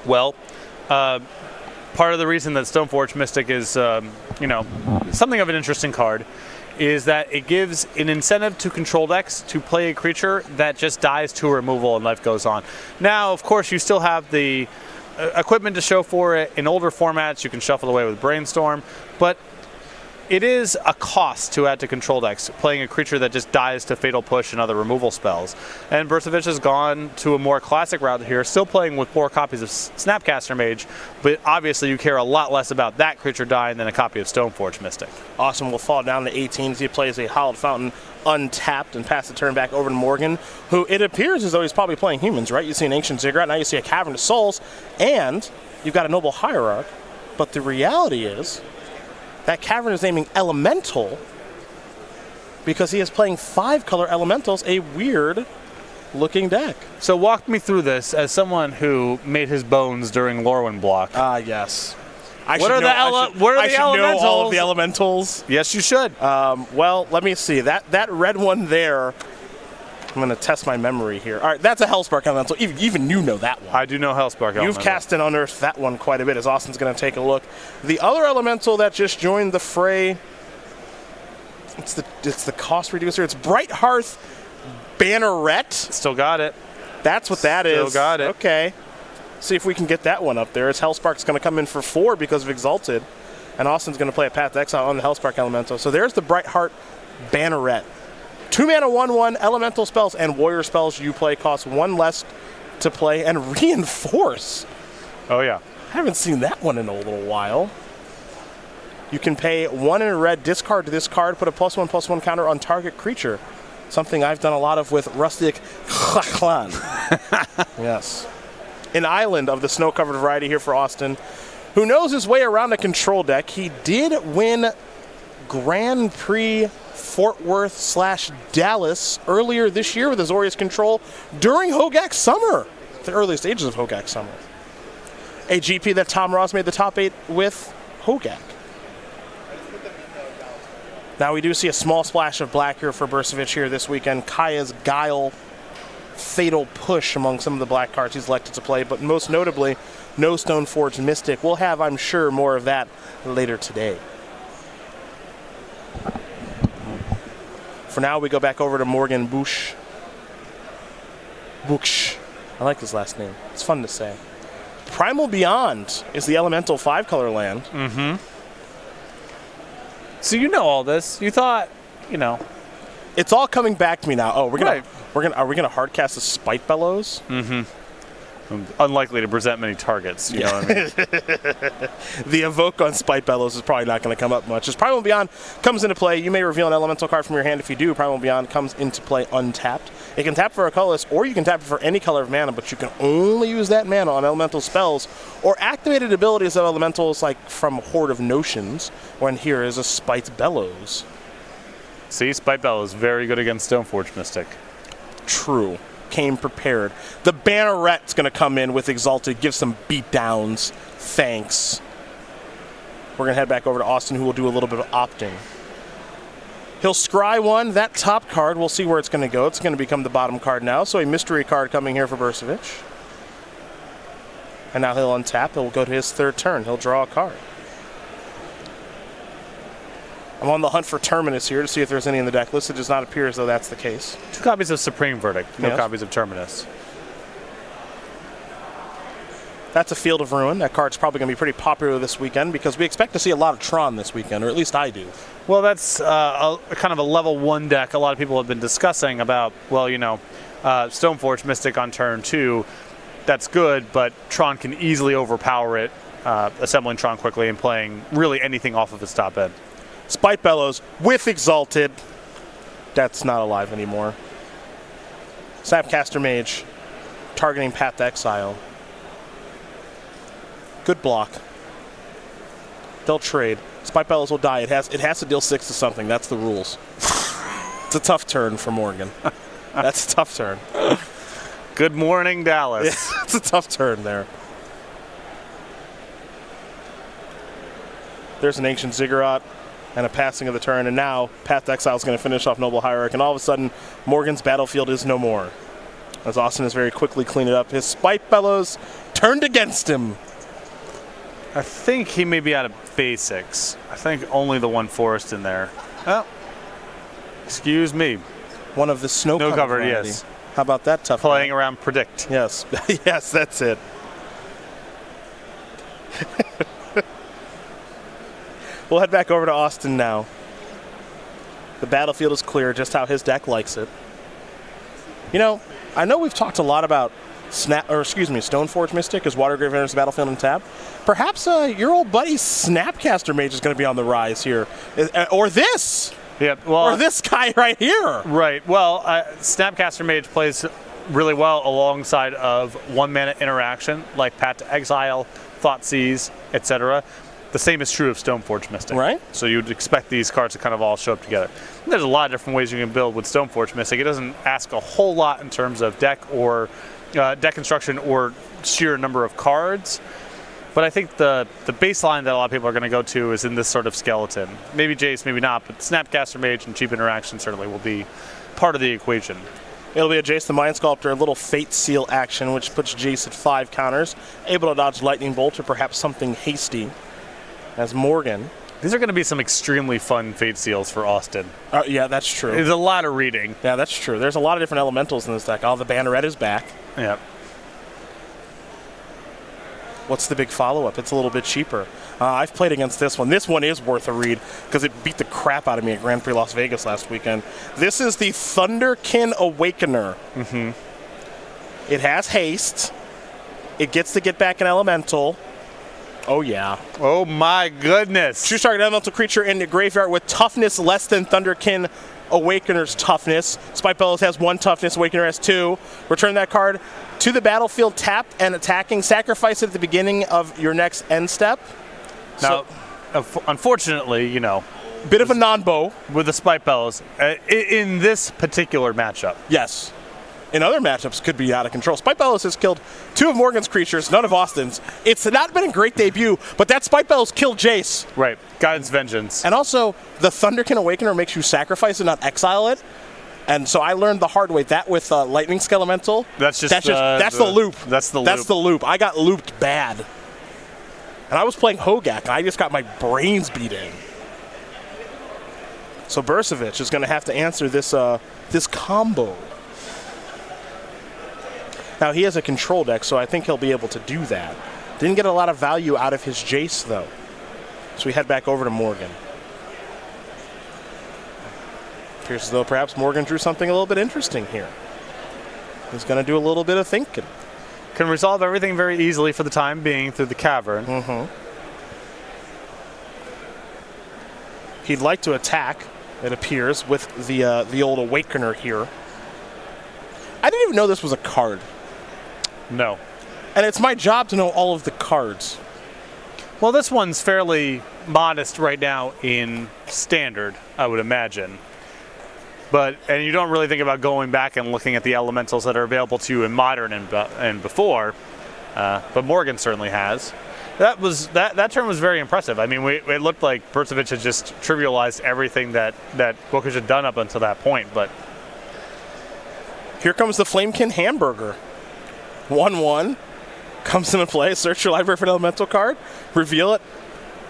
Well, part of the reason that Stoneforge Mystic is, something of an interesting card is that it gives an incentive to control decks to play a creature that just dies to removal and life goes on. Now, of course, you still have the equipment to show for it. In older formats, you can shuffle away with Brainstorm, but it is a cost to add to control decks, playing a creature that just dies to Fatal Push and other removal spells. And Bursavich has gone to a more classic route here, still playing with 4 copies of Snapcaster Mage, but obviously you care a lot less about that creature dying than a copy of Stoneforge Mystic. Austin will fall down to 18 as he plays a Hallowed Fountain untapped and pass the turn back over to Morgan, who it appears as though he's probably playing humans, right? You see an Ancient Ziggurat, now you see a Cavern of Souls, and you've got a Noble Hierarch, but the reality is that Cavern is naming Elemental because he is playing 5-color Elementals, a weird-looking deck. So walk me through this as someone who made his bones during Lorwyn block. Yes. What are the Elementals? I should know all of the Elementals. Yes, you should. Well, let me see. That red one there, I'm going to test my memory here. All right, that's a Hellspark Elemental. Even you know that one. I do know Hellspark Elemental. You've cast and unearthed that one quite a bit, as Austin's going to take a look. The other Elemental that just joined the fray, it's the cost reducer. It's Bright Hearth Banneret. Still got it. That's what that is. Still got it. Okay. See if we can get that one up there. As Hellspark's going to come in for 4 because of Exalted, and Austin's going to play a Path to Exile on the Hellspark Elemental. So there's the Bright Heart Banneret. 2-mana 1/1 elemental spells and warrior spells you play cost 1 less to play and reinforce. Oh, yeah. I haven't seen that one in a little while. You can pay 1 in a red, discard to this card, put a +1/+1 counter on target creature. Something I've done a lot of with Rustic Clan. Yes. An island of the snow-covered variety here for Austin, who knows his way around a control deck. He did win Grand Prix Fort Worth/Dallas earlier this year with Azorius Control during Hogak Summer, the early stages of Hogak Summer. A GP that Tom Ross made the top 8 with Hogak. Now we do see a small splash of black here for Bursavich here this weekend. Kaya's Guile, Fatal Push among some of the black cards he's elected to play, but most notably, no Stoneforge Mystic. We'll have, I'm sure, more of that later today. For now, we go back over to Morgan Booksh. Booksh. I like his last name. It's fun to say. Primal Beyond is the elemental 5-color land. Mm-hmm. So you know all this. You thought, It's all coming back to me now. Oh, are we gonna hard cast the Spite Bellows? Mm-hmm. Unlikely to present many targets, you know what I mean? The Evoke on Spite Bellows is probably not going to come up much. As Primal Beyond comes into play, you may reveal an elemental card from your hand. If you do, Primal Beyond comes into play untapped. It can tap for a colorless, or you can tap it for any color of mana, but you can only use that mana on elemental spells or activated abilities of elementals like from Horde of Notions, when here is a Spite Bellows. See, Spite Bellows very good against Stoneforge Mystic. True. Came prepared. The Banneret's going to come in with Exalted, give some beatdowns. Thanks. We're going to head back over to Austin, who will do a little bit of opting. He'll scry one. That top card, we'll see where it's going to go. It's going to become the bottom card now. So a mystery card coming here for Bursavich. And now he'll untap. He'll go to his 3rd turn. He'll draw a card. I'm on the hunt for Terminus here to see if there's any in the deck list. It does not appear as though that's the case. 2 copies of Supreme Verdict, no copies of Terminus. That's a Field of Ruin. That card's probably going to be pretty popular this weekend because we expect to see a lot of Tron this weekend, or at least I do. Well, that's kind of a level 1 deck a lot of people have been discussing about, Stoneforge Mystic on turn 2. That's good, but Tron can easily overpower it, assembling Tron quickly and playing really anything off of its top end. Spite Bellows with Exalted. That's not alive anymore. Snapcaster Mage, targeting Path to Exile. Good block. They'll trade. Spite Bellows will die. It has to deal 6 to something. That's the rules. It's a tough turn for Morgan. That's a tough turn. Good morning, Dallas. Yeah, it's a tough turn there. There's an Ancient Ziggurat and a passing of the turn, and now Path to Exile is going to finish off Noble Hierarch, and all of a sudden, Morgan's battlefield is no more. As Austin has very quickly cleaned it up. His Spite Bellows turned against him. I think he may be out of basics. I think only the one forest in there. Oh, excuse me. One of the snow covered, yes. How about that tough Playing guy? around predict. Yes, yes, that's it. We'll head back over to Austin now. The battlefield is clear, just how his deck likes it. You know, I know we've talked a lot about Stoneforge Mystic as Water Grave enters the battlefield and tap. Perhaps your old buddy Snapcaster Mage is going to be on the rise here, or this. Yep. Well, or this guy right here. Right. Well, Snapcaster Mage plays really well alongside of 1-mana interaction like Path to Exile, Thoughtseize, etc. The same is true of Stoneforge Mystic. Right. So you'd expect these cards to kind of all show up together. And there's a lot of different ways you can build with Stoneforge Mystic. It doesn't ask a whole lot in terms of deck or deck construction or sheer number of cards. But I think the baseline that a lot of people are going to go to is in this sort of skeleton. Maybe Jace, maybe not, but Snapcaster Mage and cheap interaction certainly will be part of the equation. It'll be a Jace the Mind Sculptor, a little Fate Seal action, which puts Jace at 5 counters, able to dodge Lightning Bolt or perhaps something hasty. As Morgan. These are going to be some extremely fun Fate Seals for Austin. Yeah, that's true. There's a lot of reading. Yeah, that's true. There's a lot of different elementals in this deck. Oh, the Banneret is back. Yep. What's the big follow-up? It's a little bit cheaper. I've played against this one. This one is worth a read because it beat the crap out of me at Grand Prix Las Vegas last weekend. This is the Thunderkin Awakener. Mm-hmm. It has haste. It gets to get back an elemental. Oh, yeah. Oh, my goodness. Choose target elemental creature in the graveyard with toughness less than Thunderkin Awakener's toughness. Spike Bellows has 1 toughness, Awakener has 2. Return that card to the battlefield tapped and attacking. Sacrifice it at the beginning of your next end step. Now, unfortunately, you know. Bit of a non-bow. With the Spike Bellows, in this particular matchup. Yes. In other matchups, could be out of control. Spike Bellows has killed 2 of Morgan's creatures, none of Austin's. It's not been a great debut, but that Spike Bellows killed Jace. Right. Guidance Vengeance. And also, the Thunderkin Awakener makes you sacrifice and not exile it. And so I learned the hard way that with Lightning Skelemental. That's the loop. That's the loop. That's the loop. I got looped bad. And I was playing Hogak, and I just got my brains beat in. So Bursavich is going to have to answer this this combo. Now, he has a control deck, so I think he'll be able to do that. Didn't get a lot of value out of his Jace, though. So we head back over to Morgan. Appears as though perhaps Morgan drew something a little bit interesting here. He's going to do a little bit of thinking. Can resolve everything very easily for the time being through the cavern. Mm-hmm. He'd like to attack, it appears, with the old Awakener here. I didn't even know this was a card. No. And it's my job to know all of the cards. Well, this one's fairly modest right now in Standard, I would imagine. And you don't really think about going back and looking at the elementals that are available to you in Modern and before, but Morgan certainly has. That turn was very impressive. I mean, it looked like Bursavich had just trivialized everything that Booksh had done up until that point, but... Here comes the Flamekin Hamburger. 1/1 comes into play. Search your library for an elemental card. Reveal it.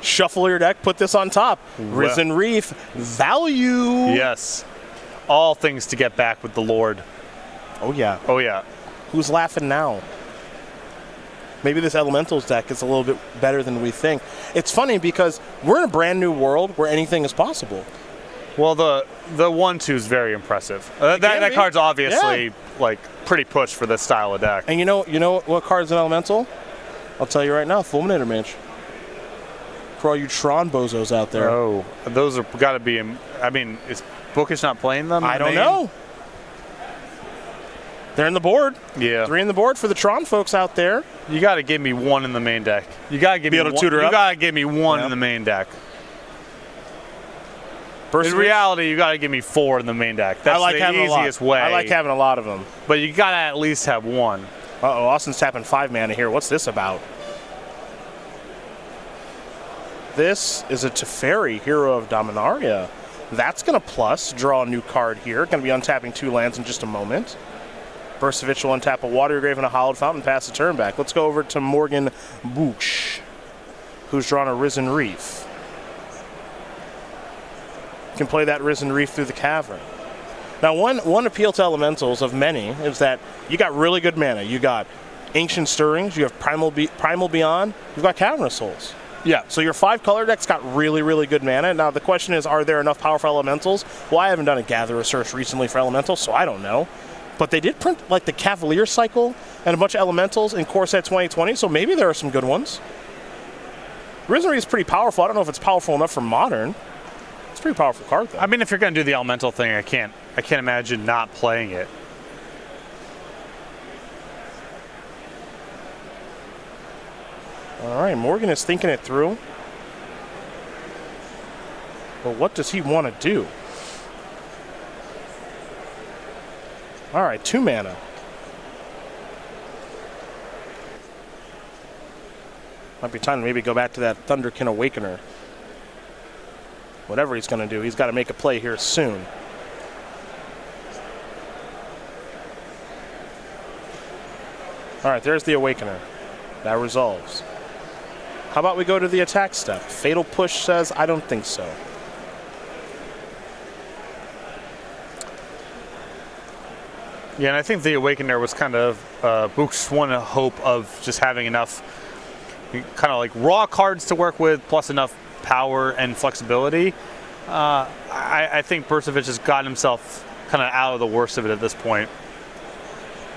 Shuffle your deck. Put this on top. Risen Reef. Value. Yes. All things to get back with the Lord. Oh, yeah. Oh, yeah. Who's laughing now? Maybe this Elementals deck is a little bit better than we think. It's funny because we're in a brand new world where anything is possible. Well, the 1/2 is very impressive. That card's obviously like pretty pushed for this style of deck. And you know what card's an elemental? I'll tell you right now, Fulminator Mage. For all you Tron bozos out there. Oh, those are got to be. I mean, is Booksh not playing them? I don't know. They're in the board. Yeah. 3 in the board for the Tron folks out there. You got to give me 1 in the main deck. You got to give me able to tutor up? You got to give me 1 in the main deck. In reality, you got to give me 4 in the main deck. That's the easiest way. I like having a lot of them. But you got to at least have 1. Uh-oh, Austin's tapping 5 mana here. What's this about? This is a Teferi, Hero of Dominaria. That's going to plus, draw a new card here. Going to be untapping 2 lands in just a moment. Bursavich will untap a Water Grave and a Hallowed Fountain, pass the turn back. Let's go over to Morgan Booksh, who's drawn a Risen Reef. You can play that Risen Reef through the Cavern. Now, one appeal to Elementals of many is that you got really good mana. You got Ancient Stirrings, you have Primal Beyond, you've got Cavernous Souls. Yeah. So your 5-color deck's got really, really good mana. Now, the question is, are there enough powerful Elementals? Well, I haven't done a Gatherer search recently for Elementals, so I don't know. But they did print, like, the Cavalier Cycle and a bunch of Elementals in Core Set 2020, so maybe there are some good ones. Risen Reef is pretty powerful. I don't know if it's powerful enough for Modern. It's a pretty powerful card, though. I mean, if you're going to do the Elemental thing, I can't imagine not playing it. All right, Morgan is thinking it through. But what does he want to do? All right, 2 mana. Might be time to maybe go back to that Thunderkin Awakener. Whatever he's going to do, he's got to make a play here soon. All right, there's the Awakener. That resolves. How about we go to the attack step? Fatal Push says, I don't think so. Yeah, and I think the Awakener was kind of Booksh's one hope of just having enough kind of like raw cards to work with, plus enough power and flexibility. I think Bursavich has gotten himself kind of out of the worst of it at this point.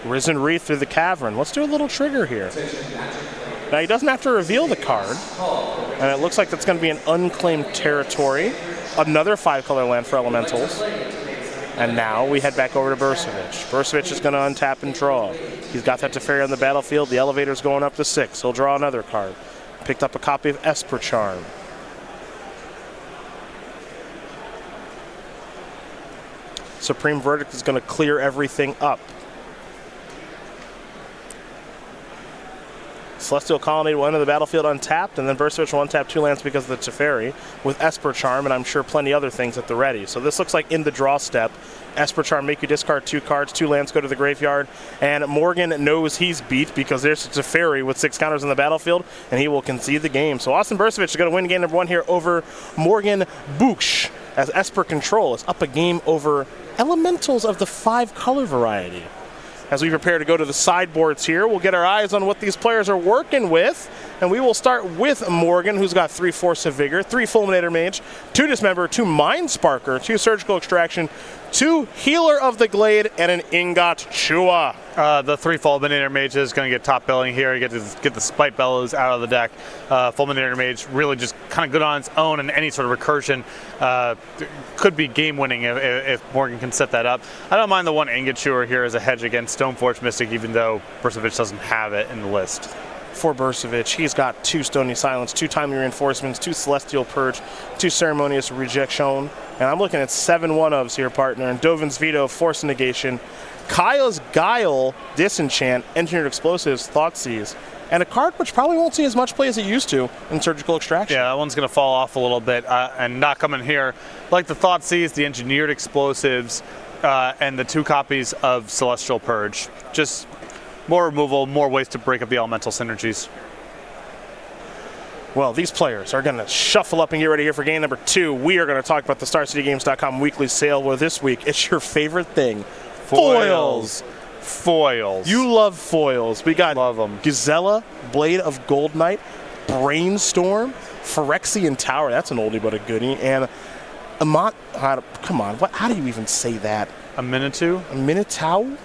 Risen Reef through the Cavern. Let's do a little trigger here. Now, he doesn't have to reveal the card, and it looks like that's going to be an unclaimed territory. Another 5-color land for Elementals. And now we head back over to Bursavich. Bursavich is going to untap and draw. He's got that Teferi on the battlefield. The elevator's going up to 6. He'll draw another card. Picked up a copy of Esper Charm. Supreme Verdict is going to clear everything up. Celestial Colonnade will enter the battlefield untapped, and then Bursavich will untap 2 lands because of the Teferi with Esper Charm, and I'm sure plenty other things at the ready. So this looks like in the draw step. Esper Charm make you discard 2 cards, 2 lands go to the graveyard, and Morgan knows he's beat because there's a Teferi with 6 counters on the battlefield, and he will concede the game. So Austin Bursavich is going to win game number 1 here over Morgan Booksh, as Esper Control is up a game over Elementals of the 5-color variety. As we prepare to go to the sideboards here, we'll get our eyes on what these players are working with. And we will start with Morgan, who's got 3 Force of Vigor, 3 Fulminator Mage, 2 Dismember, 2 Mind Sparker, 2 Surgical Extraction, 2 Healer of the Glade, and an Ingot Chua. The 3 Fulminator Mage is going to get top billing here. You get the Spite Bellows out of the deck. Fulminator Mage really just kind of good on its own, and any sort of recursion could be game winning if Morgan can set that up. I don't mind the 1 Ingot Chewer here as a hedge against Stoneforge Mystic, even though Bursavich doesn't have it in the list. For Bursavich, he's got 2 Stony Silence, 2 Timely Reinforcements, 2 Celestial Purge, 2 Ceremonious Rejection, and I'm looking at 7 1-ofs here, partner, and Dovin's Veto, Force Negation, Kyle's Guile, Disenchant, Engineered Explosives, Thoughtseize, and a card which probably won't see as much play as it used to in Surgical Extraction. Yeah, that one's going to fall off a little bit and not come in here. Like the Thoughtseize, the Engineered Explosives, and the 2 copies of Celestial Purge. Just more removal, more ways to break up the elemental synergies. Well, these players are going to shuffle up and get ready here for game number 2. We are going to talk about the StarCityGames.com weekly sale, where this week it's your favorite thing. Foils. Foils. You love foils. We got love them. Gazella, Blade of Gold Knight, Brainstorm, Phyrexian Tower. That's an oldie but a goodie. And come on, how do you even say that? A Minotaur? A Minotaur?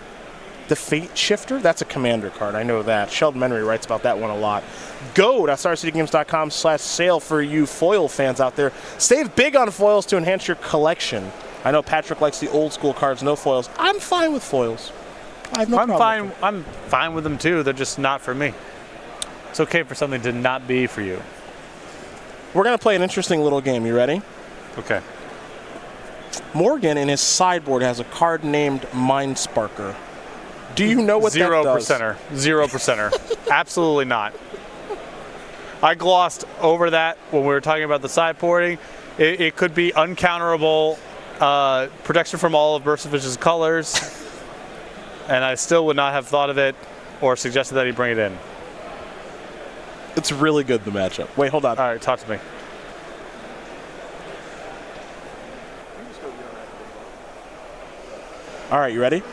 The Fate Shifter? That's a commander card. I know that. Sheldon Menery writes about that one a lot. Go to StarCityGames.com/sale for you foil fans out there. Save big on foils to enhance your collection. I know Patrick likes the old school cards, no foils. I'm fine with foils. I have no problem. I'm fine with them too. They're just not for me. It's okay for something to not be for you. We're going to play an interesting little game. You ready? Okay. Morgan in his sideboard has a card named Mind Sparker. Do you know what that does? 0%er. Absolutely not. I glossed over that when we were talking about the sideboarding. It could be uncounterable protection from all of Bursavich's colors. and I still would not have thought of it or suggested that he bring it in. It's really good, the matchup. Wait, hold on. All right, talk to me. All right, you ready?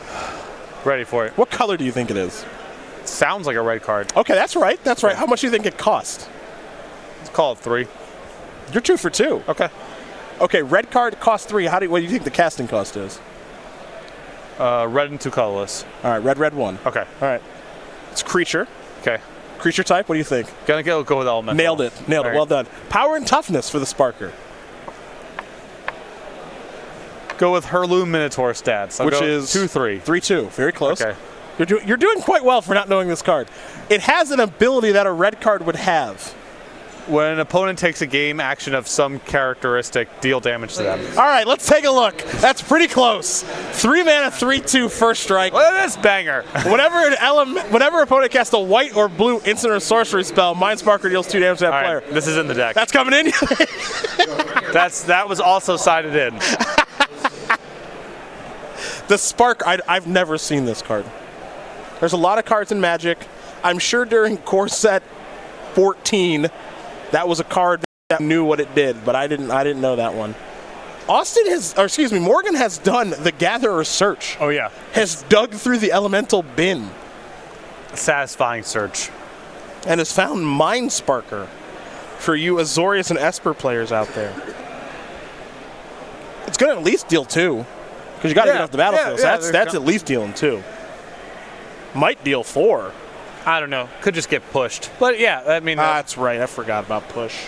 Ready for it. What color do you think it is? Sounds like a red card. Okay, that's right. That's right. How much do you think it cost? Let's call it 3. You're 2 for 2. Okay. Okay, red card costs 3. What do you think the casting cost is? Red and 2 colorless. All right, red, 1. Okay. All right. It's creature. Okay. Creature type, what do you think? Gonna go with elemental. Nailed it. All right. Well done. Power and toughness for the Sparker. Go with Herloom Minotaur stats. Which is 2-3. 3-2. Very close. Okay. You're doing quite well for not knowing this card. It has an ability that a red card would have. When an opponent takes a game action of some characteristic, deal damage to them. All right, let's take a look. That's pretty close. 3 mana, 3/2 first strike. Look at this banger. Whenever opponent casts a white or blue instant or sorcery spell, Mind Sparker deals 2 damage to that All player. right, this is in the deck. That's coming in. That was also sided in. The Spark, I've never seen this card. There's a lot of cards in Magic. I'm sure during core set 14, that was a card that knew what it did, but I didn't know that one. Morgan has done the Gatherer search. Oh, yeah. Has dug through the elemental bin Satisfying search. and has found Mind Sparker for you Azorius and Esper players out there. It's going to at least deal 2, because you got to get off the battlefield. So that's at least dealing 2. Might deal 4. I don't know. Could just get pushed. But yeah, I mean. That's right. I forgot about push.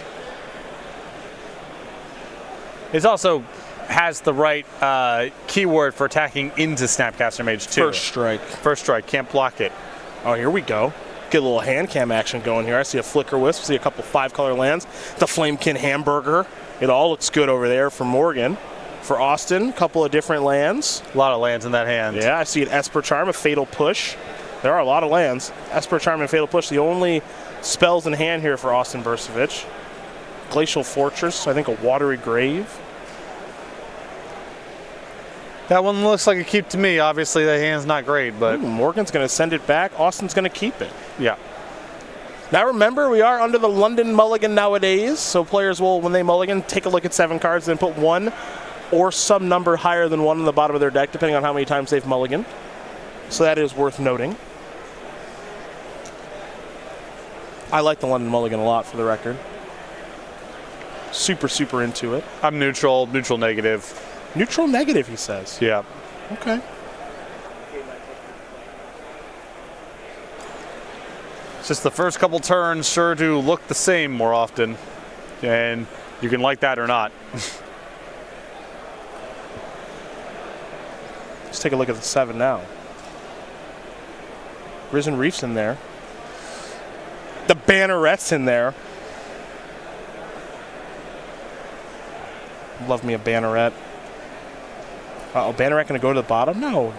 It also has the right keyword for attacking into Snapcaster Mage, too. First strike. First strike. Can't block it. Oh, here we go. Get a little hand cam action going here. I see a Flicker Wisp. See a couple 5-color lands. The Flamekin Hamburger. It all looks good over there for Morgan. For Austin, a couple of different lands. A lot of lands in that hand. Yeah, I see an Esper Charm, a Fatal Push. There are a lot of lands. Esper Charm and Fatal Push, the only spells in hand here for Austin Bursavich. Glacial Fortress, I think a Watery Grave. That one looks like a keep to me. Obviously, the hand's not great, but. Morgan's going to send it back. Austin's going to keep it. Yeah. Now remember, we are under the London Mulligan nowadays, so players will, when they mulligan, take a look at 7 cards, then put 1 or some number higher than 1 on the bottom of their deck, depending on how many times they've mulliganed. So that is worth noting. I like the London Mulligan a lot, for the record. Super, super into it. I'm neutral negative. Neutral negative, he says. Yeah. Okay. It's just the first couple turns sure do look the same more often. And you can like that or not. Let's take a look at the 7 now. Risen Reef's in there. The Banneret's in there. Love me a Banneret. Uh-oh, Banneret going to go to the bottom? No.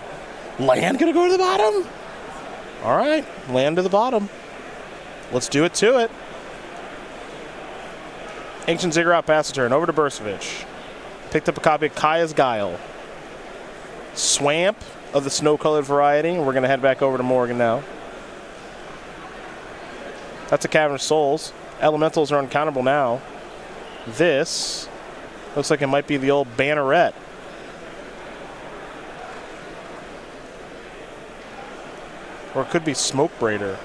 Land going to go to the bottom? All right, land to the bottom. Let's do it to it. Ancient Ziggurat passes turn over to Bursavich. Picked up a copy of Kaya's Guile. Swamp of the snow-colored variety. We're going to head back over to Morgan now. That's a Cavern of Souls. Elementals are uncountable now. This looks like it might be the old Banneret. Or it could be Smoke Braider.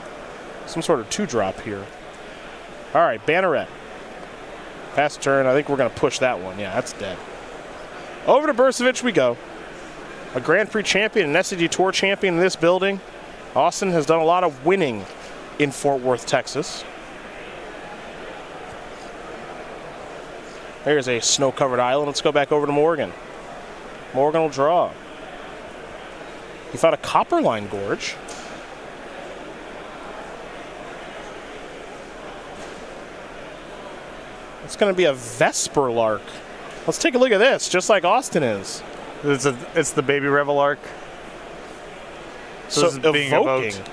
Some sort of 2-drop here. All right, Banneret. Pass turn. I think we're going to push that one. Yeah, that's dead. Over to Bursavich we go. A Grand Prix champion, an SCG Tour champion in this building. Austin has done a lot of winning in Fort Worth, Texas. There's a snow-covered island. Let's go back over to Morgan. Morgan will draw. He found a Copperline Gorge. It's going to be a Vesper Lark. Let's take a look at this, just like Austin is. It's the Baby Revel Arc. So this is being evoking. evoked.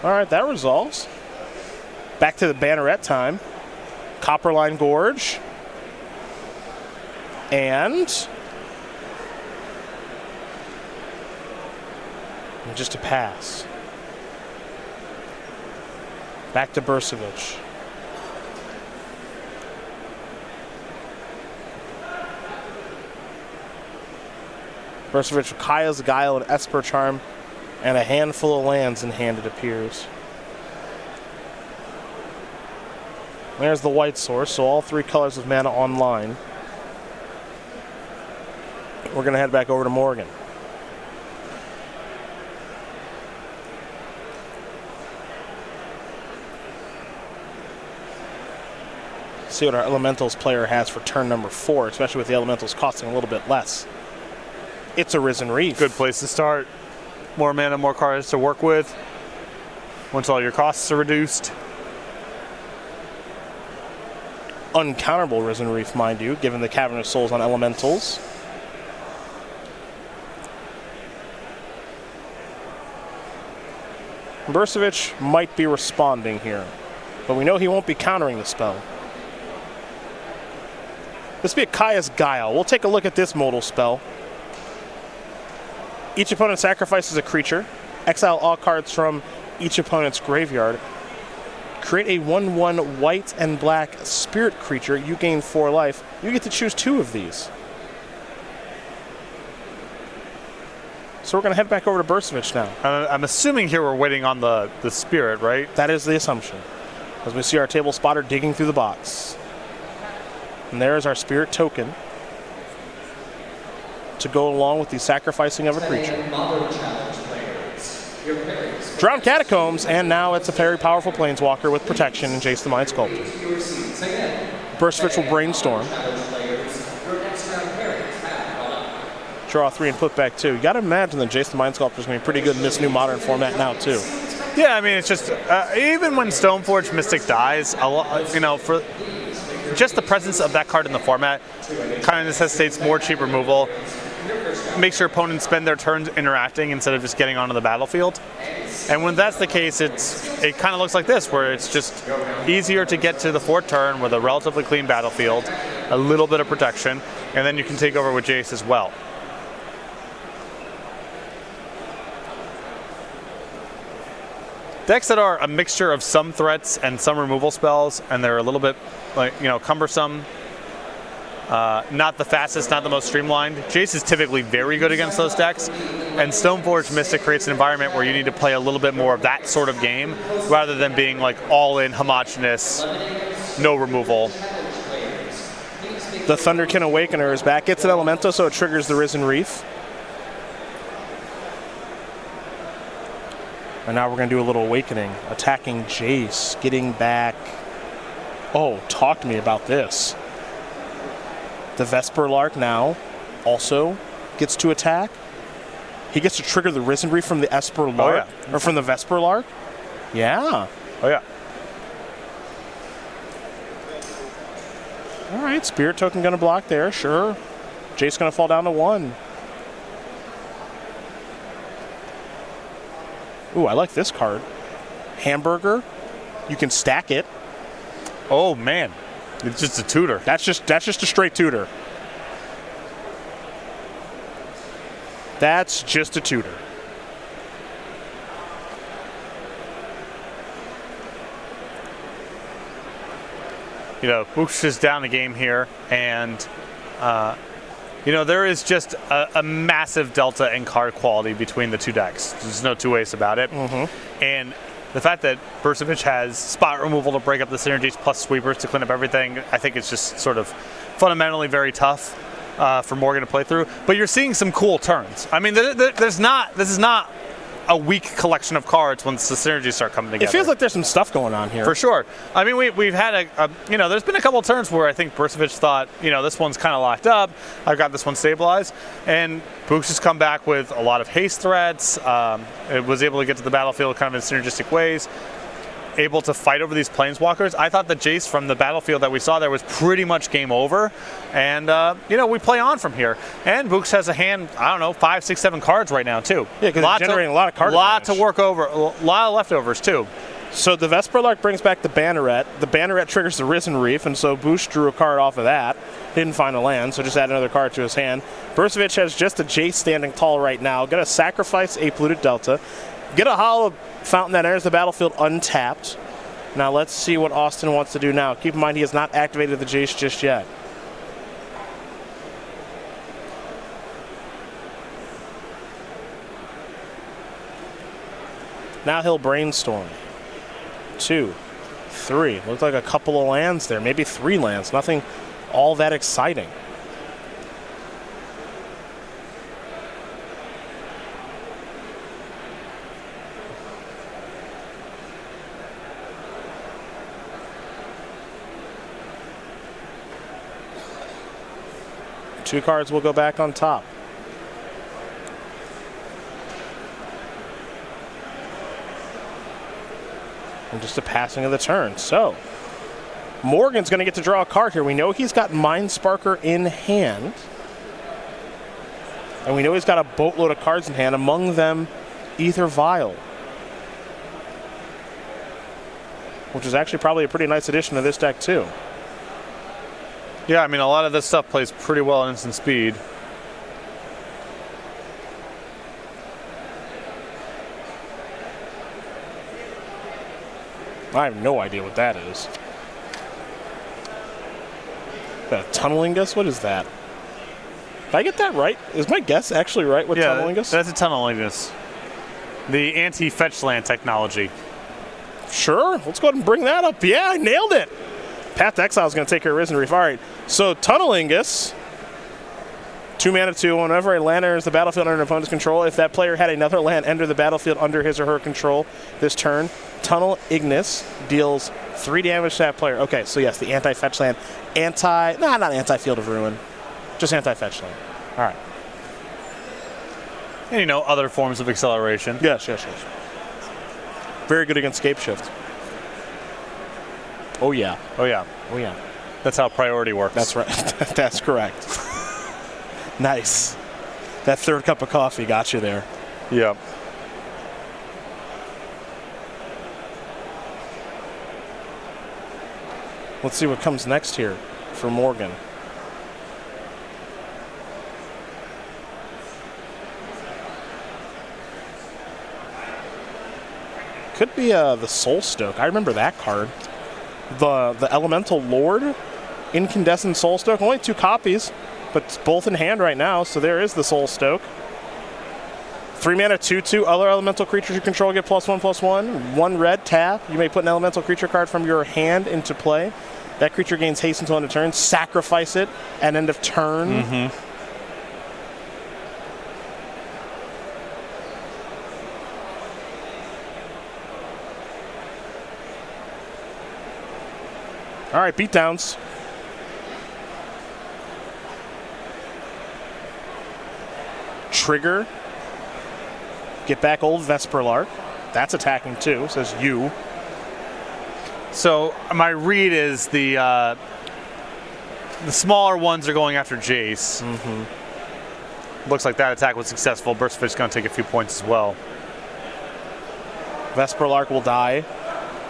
All right, that resolves. Back to the Banneret time. Copperline Gorge. And And just a pass. Back to Bursavich. Bursavich with Kaya's Guile and Esper Charm, and a handful of lands in hand, it appears. There's the white source, so all 3 colors of mana online. We're going to head back over to Morgan. See what our Elementals player has for turn number 4, especially with the Elementals costing a little bit less. It's a Risen Reef. Good place to start. More mana, more cards to work with. Once all your costs are reduced. Uncounterable Risen Reef, mind you, given the Cavern of Souls on Elementals. Bursavich might be responding here, but we know he won't be countering the spell. This will be a Kaya's Guile. We'll take a look at this modal spell. Each opponent sacrifices a creature. Exile all cards from each opponent's graveyard. Create a 1/1 white and black spirit creature. You gain 4 life. You get to choose 2 of these. So we're going to head back over to Bursavich now. I'm assuming here we're waiting on the spirit, right? That is the assumption. As we see our table spotter digging through the box. And there's our spirit token to go along with the sacrificing of a creature. Drowned Catacombs, and now it's a very powerful Planeswalker with protection and Jace the Mind Sculptor. Bursavich will brainstorm. Draw 3 and put back 2. You got to imagine that Jace the Mind Sculptor is going to be pretty good in this new modern format now, too. Yeah, I mean, it's just, even when Stoneforge Mystic dies, a lot, you know, for just the presence of that card in the format kind of necessitates more cheap removal. Makes your opponents spend their turns interacting instead of just getting onto the battlefield. And when that's the case, it kind of looks like this, where it's just easier to get to the 4th turn with a relatively clean battlefield, a little bit of protection, and then you can take over with Jace as well. Decks that are a mixture of some threats and some removal spells, and they're a little bit, like, you know, cumbersome. Not the fastest, not the most streamlined. Jace is typically very good against those decks, and Stoneforge Mystic creates an environment where you need to play a little bit more of that sort of game, rather than being like all-in, homogenous, no removal. The Thunderkin Awakener is back. Gets an Elemento, so it triggers the Risen Reef. And now we're going to do a little awakening. Attacking Jace, getting back. Oh, talk to me about this. The Vesper Lark now also gets to attack. He gets to trigger the Risen Reef from the Esper Lark, or from the Vesper Lark. Yeah. Oh, yeah. All right, Spirit Token going to block there, sure. Jace going to fall down to 1. Ooh, I like this card. Hamburger. You can stack it. Oh, man. It's just a tutor. That's just a straight tutor. That's just a tutor. You know, Booksh is down a game here, and you know, there is just a massive delta in card quality between the 2 decks. There's no 2 ways about it. And the fact that Bursavich has spot removal to break up the synergies plus sweepers to clean up everything, I think it's just sort of fundamentally very tough for Morgan to play through. But you're seeing some cool turns. I mean, this is not a weak collection of cards once the synergies start coming together. It feels like there's some stuff going on here. For sure. I mean, we've had you know, there's been a couple of turns where I think Bursavich thought, you know, this one's kind of locked up. I've got this one stabilized. And Booksh has come back with a lot of haste threats. It was able to get to the battlefield kind of in synergistic ways. Able to fight over these Planeswalkers. I thought the Jace from the battlefield that we saw there was pretty much game over. And, you know, we play on from here. And Booksh has a hand, I don't know, 5, 6, 7 cards right now, too. Yeah, because it's generating a lot of cards. A lot to work over, a lot of leftovers, too. So the Vesperlark brings back the Banneret. The Banneret triggers the Risen Reef, and so Booksh drew a card off of that. Didn't find a land, so just add another card to his hand. Bursavich has just a Jace standing tall right now. Going to sacrifice a Polluted Delta. Get a Hollow Fountain that enters the battlefield untapped. Now let's see what Austin wants to do now. Keep in mind he has not activated the Jace just yet. Now he'll Brainstorm. 2, 3. Looks like a couple of lands there. Maybe 3 lands. Nothing all that exciting. Two cards will go back on top. And just a passing of the turn. So, Morgan's going to get to draw a card here. We know he's got Mindsparker in hand. And we know he's got a boatload of cards in hand, among them Ether Vial. Which is actually probably a pretty nice addition to this deck, too. Yeah, I mean, a lot of this stuff plays pretty well in instant speed. I have no idea what that is. Is that a Tunneling Guess? What is that? Did I get that right? Is my guess actually right with Tunneling Guess? That's a Tunneling Guess. The anti-fetch land technology. Sure, let's go ahead and bring that up. Yeah, I nailed it. Path to Exile is going to take care of Risen Reef. All right, so Tunneling Guess. 2 mana, 2. Whenever a land enters the battlefield under an opponent's control, if that player had another land enter the battlefield under his or her control this turn, Tunnel Ignis deals 3 damage to that player. Okay, so yes, the anti-fetch land. Not anti-Field of Ruin. Just anti-fetch land. All right. And, you know, other forms of acceleration. Yes. Very good against Scape Shift. Oh, yeah. That's how priority works. That's right. That's correct. Nice. That third cup of coffee got you there. Yep. Let's see what comes next here for Morgan. Could be the Soul Stoke. I remember that card. The Elemental Lord, Incandescent Soul Stoke. Only 2 copies, but it's both in hand right now, so there is the Soul Stoke. 3 mana, 2/2. Other elemental creatures you control get +1/+1. 1 red, tap. You may put an elemental creature card from your hand into play. That creature gains haste until end of turn. Sacrifice it at end of turn. Mm-hmm. All right, beatdowns. Trigger. Get back old Vesperlark. That's attacking too, says you. So my read is the smaller ones are going after Jace. Mm-hmm. Looks like that attack was successful. Bursavich is going to take a few points as well. Vesperlark will die.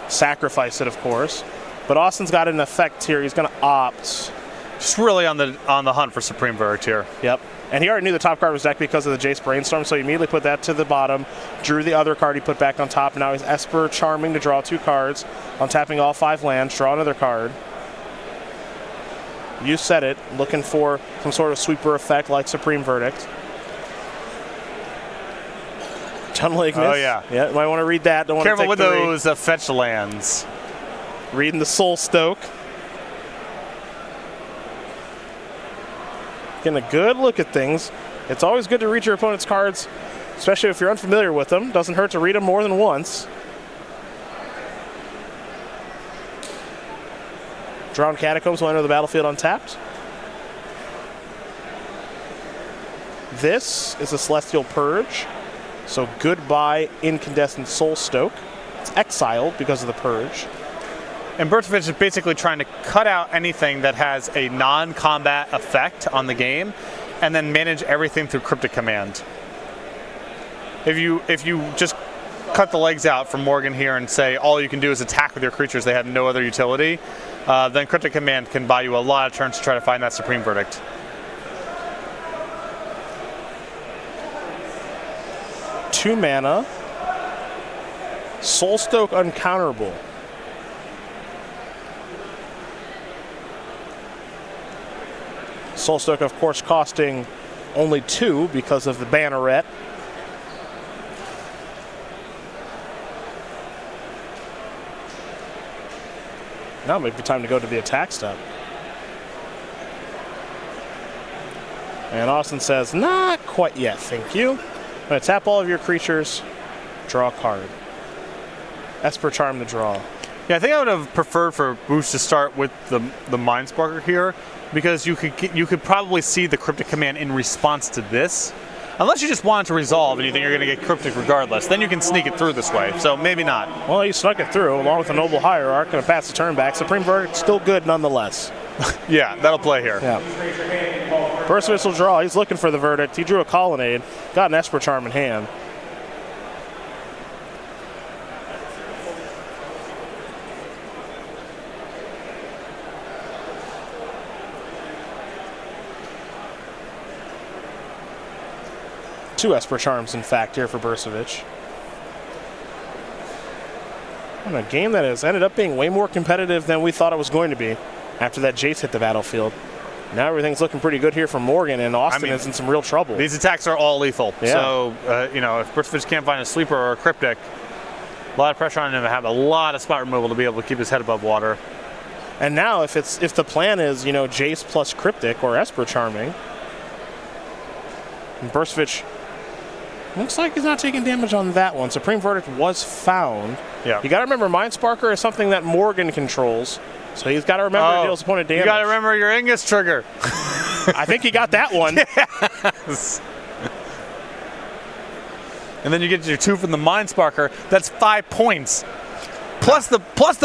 Sacrifice it, of course. But Austin's got an effect here. He's going to opt. Just really on the hunt for Supreme Verdict here. Yep. And he already knew the top card was decked because of the Jace Brainstorm, so he immediately put that to the bottom, drew the other card he put back on top. Now he's Esper Charming to draw 2 cards, untapping all 5 lands, draw another card. You said it, looking for some sort of sweeper effect like Supreme Verdict. Tunnel Ignis. Oh, yeah. Yeah, might want to read that. Don't want Careful to with take those fetch lands. Reading the Soul Stoke. Getting a good look at things. It's always good to read your opponent's cards, especially if you're unfamiliar with them. Doesn't hurt to read them more than once. Drowned Catacombs will enter the battlefield untapped. This is a Celestial Purge, so goodbye Incandescent Soul Stoke. It's exiled because of the Purge. And Bursavich is basically trying to cut out anything that has a non-combat effect on the game and then manage everything through Cryptic Command. If you just cut the legs out from Morgan here and say all you can do is attack with your creatures, they have no other utility, then Cryptic Command can buy you a lot of turns to try to find that Supreme Verdict. Two mana. Soulstoke uncounterable. Soulstoke, of course, costing only 2 because of the Banneret. Now might be time to go to the attack step. And Austin says, not quite yet, thank you. I'm going to tap all of your creatures, draw a card. Esper Charm the draw. Yeah, I think I would have preferred for Booksh to start with the Mind Sparker here, because you could probably see the Cryptic Command in response to this. Unless you just want it to resolve and you think you're going to get Cryptic regardless, then you can sneak it through this way, so maybe not. Well, he snuck it through along with a Noble Hierarch, going to pass the turn back. Supreme Verdict still good nonetheless. Yeah, that'll play here. Yeah. Bursavich will draw. He's looking for the Verdict. He drew a Colonnade, got an Esper Charm in hand. Two Esper Charms, in fact, here for Bursavich. And a game that has ended up being way more competitive than we thought it was going to be after that Jace hit the battlefield. Now everything's looking pretty good here for Morgan, and Austin is in some real trouble. These attacks are all lethal. Yeah. So, you know, if Bursavich can't find a sleeper or a Cryptic, a lot of pressure on him to have a lot of spot removal to be able to keep his head above water. And now if the plan is, you know, Jace plus Cryptic or Esper Charming, and Bursavich looks like he's not taking damage on that one. Supreme Verdict was found. Yeah. You got to remember, Mind Sparker is something that Morgan controls, so he's got to remember to deal his opponent damage. You got to remember your Ingus trigger. I think he got that one. Yes. And then you get your 2 from the Mind Sparker. That's 5 points. Plus the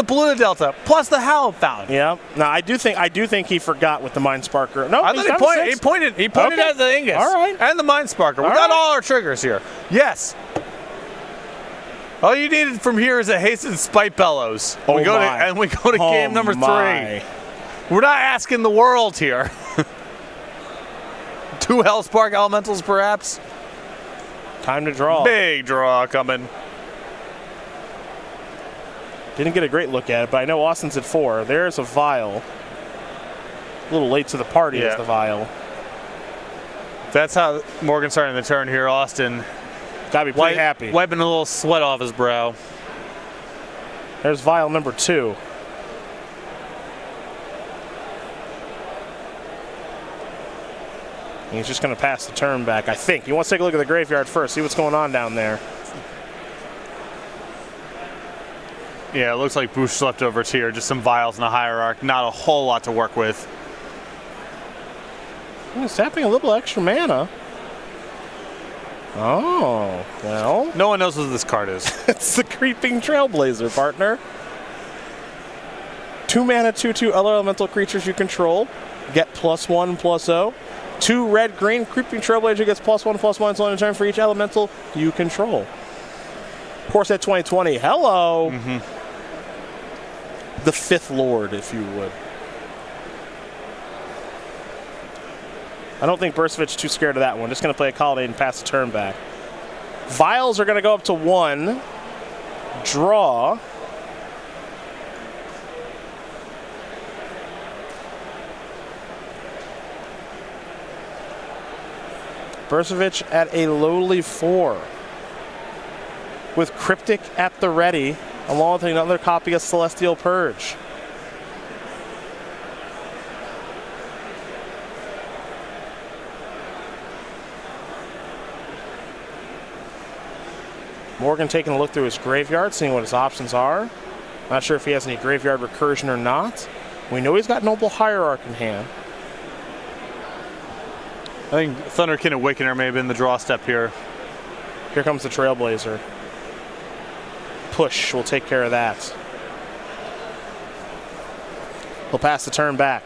Polluted Delta, plus the Howl Fountain. Yeah. No, I do think he forgot with the Mind Sparker. No, I thought he pointed Okay. at the Ingus. All right. And the Mind Sparker. We got all our triggers here. Yes. All you needed from here is a hastened Spite Bellows. Oh we go my. we go to game number 3. My. We're not asking the world here. 2 Hellspark Elementals, perhaps. Time to draw. Big draw coming. Didn't get a great look at it, but I know Austin's at 4. There's a Vial. A little late to the party is the Vial. That's how Morgan's starting the turn here. Austin Gotta be pretty happy. wiping a little sweat off his brow. There's Vial number 2. And he's just going to pass the turn back, I think. He wants to take a look at the graveyard first, see what's going on down there. Yeah, it looks like Booksh leftovers here. Just some Vials and a Hierarch. Not a whole lot to work with. He's tapping a little extra mana. Oh, well. No one knows what this card is. It's the Creeping Trailblazer, partner. 2 mana, 2/2 other elemental creatures you control get +1/+0. 2 red-green Creeping Trailblazer gets +1/+1 until end of turn for each elemental you control. Of course, at 2020, hello. The 5th Lord, if you would. I don't think Bursavich is too scared of that one. Just going to play a Colonnade and pass the turn back. Vials are going to go up to 1. Draw. Bursavich at a lowly 4. With Cryptic at the ready, along with another copy of Celestial Purge. Morgan taking a look through his graveyard, seeing what his options are. Not sure if he has any graveyard recursion or not. We know he's got Noble Hierarch in hand. I think Thunderkin Awakener may have been the draw step here. Here comes the Trailblazer. Push will take care of that. He'll pass the turn back.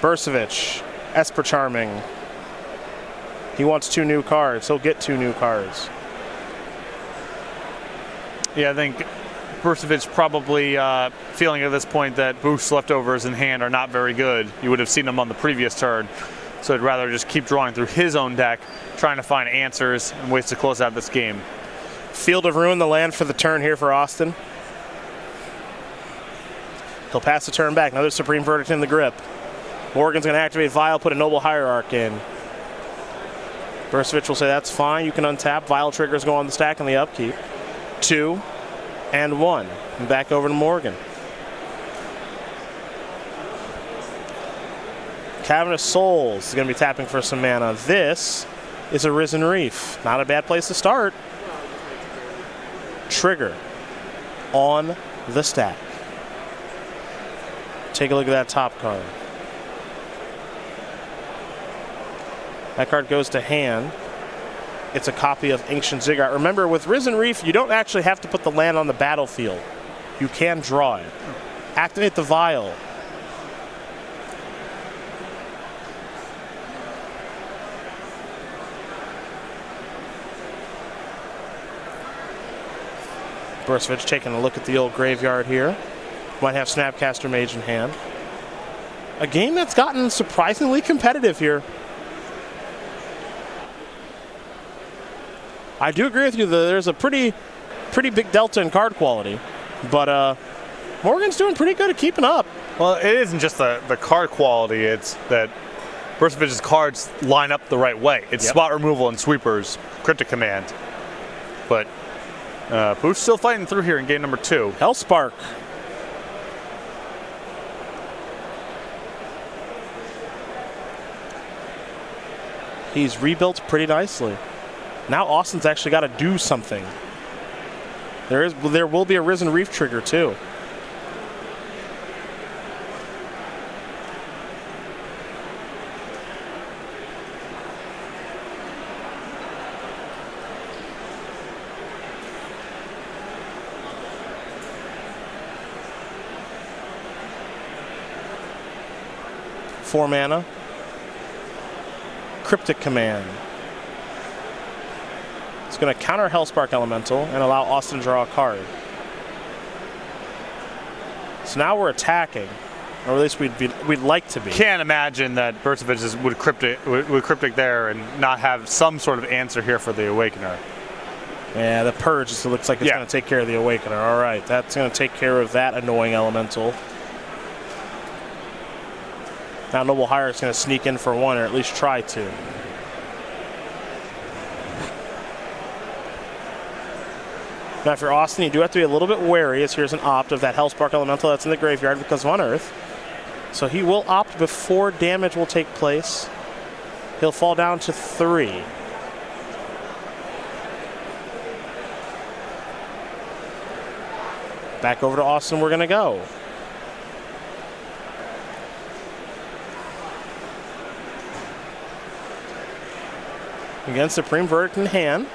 Bursavich, Esper Charming. He wants 2 new cards. He'll get 2 new cards. Yeah, I think Bursavich probably feeling at this point that Booksh's leftovers in hand are not very good. You would have seen them on the previous turn. So I'd rather just keep drawing through his own deck, trying to find answers and ways to close out this game. Field of Ruin, the land for the turn here for Austin. He'll pass the turn back. Another Supreme Verdict in the grip. Morgan's going to activate Vial, put a Noble Hierarch in. Bursavich will say that's fine. You can untap. Vial triggers go on the stack and the upkeep. 2 and 1. And back over to Morgan. Cavernous Souls is going to be tapping for some mana. This is a Risen Reef. Not a bad place to start. Trigger on the stack. Take a look at that top card. That card goes to hand. It's a copy of Ancient Ziggurat. Remember, with Risen Reef, you don't actually have to put the land on the battlefield. You can draw it. Activate the Vial. Bursavich taking a look at the old graveyard here. Might have Snapcaster Mage in hand. A game that's gotten surprisingly competitive here. I do agree with you that there's a pretty big delta in card quality, but Morgan's doing pretty good at keeping up. Well, it isn't just the card quality, it's that Bursavich's cards line up the right way. It's spot removal and sweepers, cryptic command. But Booksh still fighting through here in game number 2. Hellspark. He's rebuilt pretty nicely. Now Austin's actually got to do something. There will be a Risen Reef trigger too. Four mana. Cryptic Command. It's going to counter Hellspark Elemental and allow Austin to draw a card. So now we're attacking, or at least we'd like to be. Can't imagine that Bursavich would cryptic there and not have some sort of answer here for the Awakener. Yeah, the Purge just looks like it's going to take care of the Awakener. All right, that's going to take care of that annoying Elemental. Now Noble Hierarch's going to sneak in for 1, or at least try to. Now, if you're Austin, you do have to be a little bit wary, as here's an opt of that Hellspark Elemental that's in the graveyard because of Unearth. So he will opt before damage will take place. He'll fall down to 3. Back over to Austin we're going to go. Again, Supreme Verdict in hand.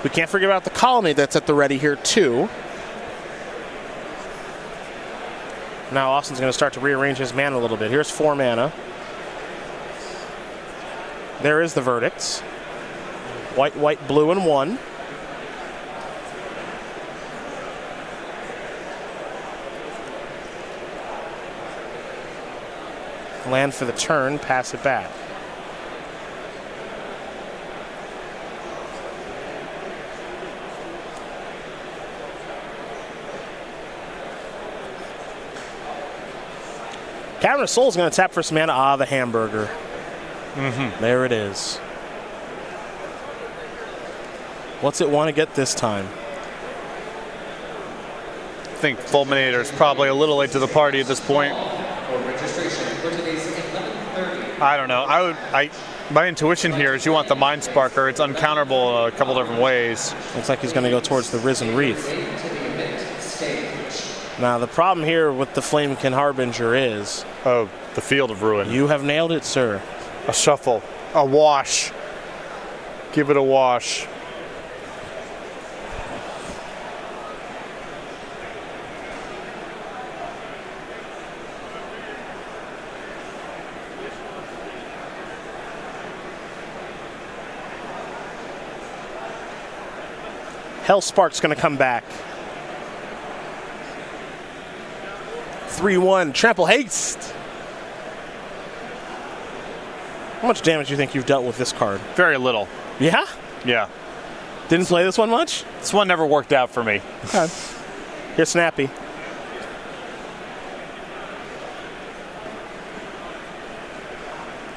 We can't forget about the Colony that's at the ready here, too. Now Austin's going to start to rearrange his mana a little bit. Here's 4 mana. There is the Verdicts. White, white, blue, and 1. Land for the turn, pass it back. Cavernous Soul is going to tap for some mana. Ah, the hamburger. There it is. What's it want to get this time? I think Fulminator is probably a little late to the party at this point. I don't know. My intuition here is you want the Mind Sparker. It's uncounterable a couple different ways. Looks like he's going to go towards the Risen Reef. Now, the problem here with the Flamekin Harbinger is... Oh, the Field of Ruin. You have nailed it, sir. A shuffle. A wash. Give it a wash. Hellspark's going to come back. 3-1, Trample Haste. How much damage do you think you've dealt with this card? Very little. Yeah? Yeah. Didn't play this one much? This one never worked out for me. Okay. Here's Snappy.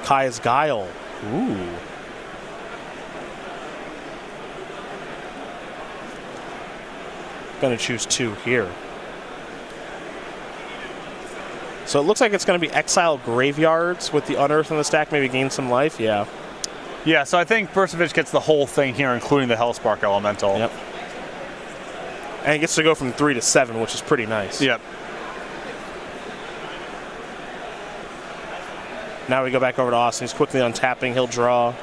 Kai's Guile. Ooh. Gonna choose 2 here. So it looks like it's going to be Exile Graveyards with the Unearth in the stack, maybe gain some life. Yeah. Yeah, so I think Bursavich gets the whole thing here, including the Hellspark Elemental. Yep. And he gets to go from 3 to 7, which is pretty nice. Yep. Now we go back over to Austin. He's quickly untapping. He'll draw.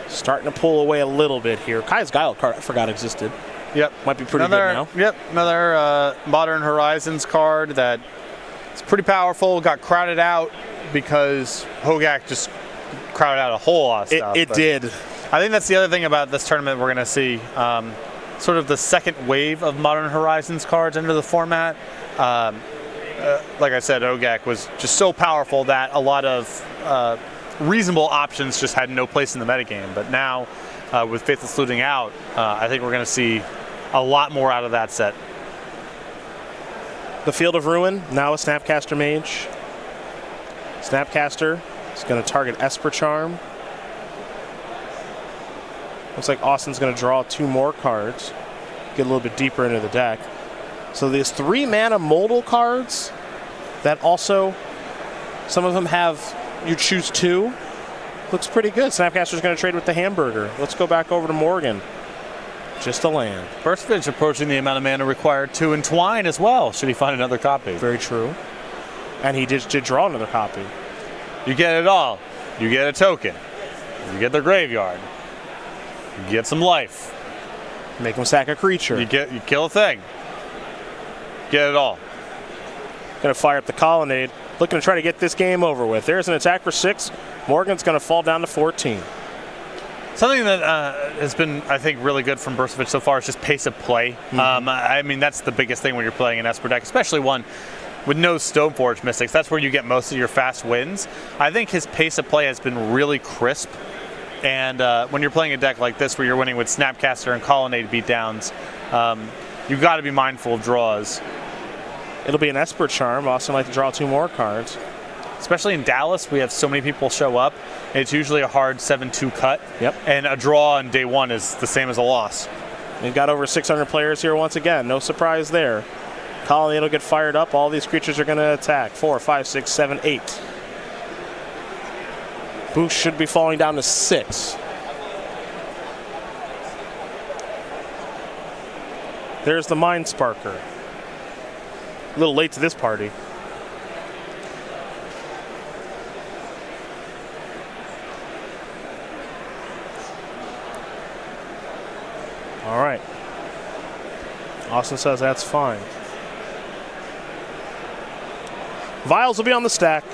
Starting to pull away a little bit here. Kai's Guile card I forgot existed. Yep. Might be pretty good now. Yep. Another Modern Horizons card that it's pretty powerful. Got crowded out because Hogak just crowded out a whole lot of stuff. It did. I think that's the other thing about this tournament we're going to see. Sort of the second wave of Modern Horizons cards into the format. Like I said, Hogak was just so powerful that a lot of reasonable options just had no place in the metagame. But now, with Faithless Looting out, I think we're going to see a lot more out of that set. The Field of Ruin, now a Snapcaster Mage. Snapcaster is going to target Esper Charm. Looks like Austin's going to draw 2 more cards. Get a little bit deeper into the deck. So there's 3 mana modal cards that also, some of them have you choose 2. Looks pretty good. Snapcaster's going to trade with the Hamburger. Let's go back over to Morgan. Just a land. Bursavich approaching the amount of mana required to entwine as well, should he find another copy. Very true. And he did draw another copy. You get it all. You get a token. You get their graveyard. You get some life. Make him sack a creature. You kill a thing. Get it all. Going to fire up the Colonnade. Looking to try to get this game over with. There's an attack for 6. Morgan's going to fall down to 14. Something that has been, I think, really good from Bursavich so far is just pace of play. Mm-hmm. I mean, that's the biggest thing when you're playing an Esper deck, especially one with no Stoneforge Mystics. That's where you get most of your fast wins. I think his pace of play has been really crisp. And when you're playing a deck like this where you're winning with Snapcaster and Colonnade beatdowns, you've got to be mindful of draws. It'll be an Esper Charm. Austin like to draw 2 more cards. Especially in Dallas, we have so many people show up. It's usually a hard 7-2 cut. Yep. And a draw on day 1 is the same as a loss. We've got over 600 players here once again. No surprise there. Colonnade will get fired up. All these creatures are going to attack. 4, 5, 6, 7, 8. Booksh should be falling down to 6. There's the Mind Sparker. A little late to this party. All right. Austin says that's fine. Vials will be on the stack.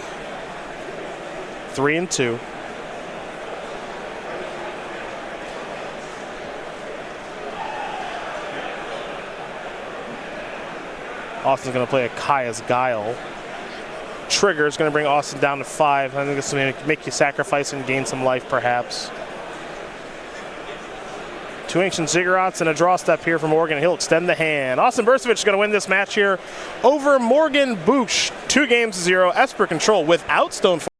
3 and 2. Austin's going to play a Kai's Guile. Trigger is going to bring Austin down to 5. I think this is going to make you sacrifice and gain some life, perhaps. 2 Ancient Ziggurats and a draw step here from Morgan. He'll extend the hand. Austin Bursavich is going to win this match here over Morgan Booksh. 2 games to 0. Esper control without Stoneforge.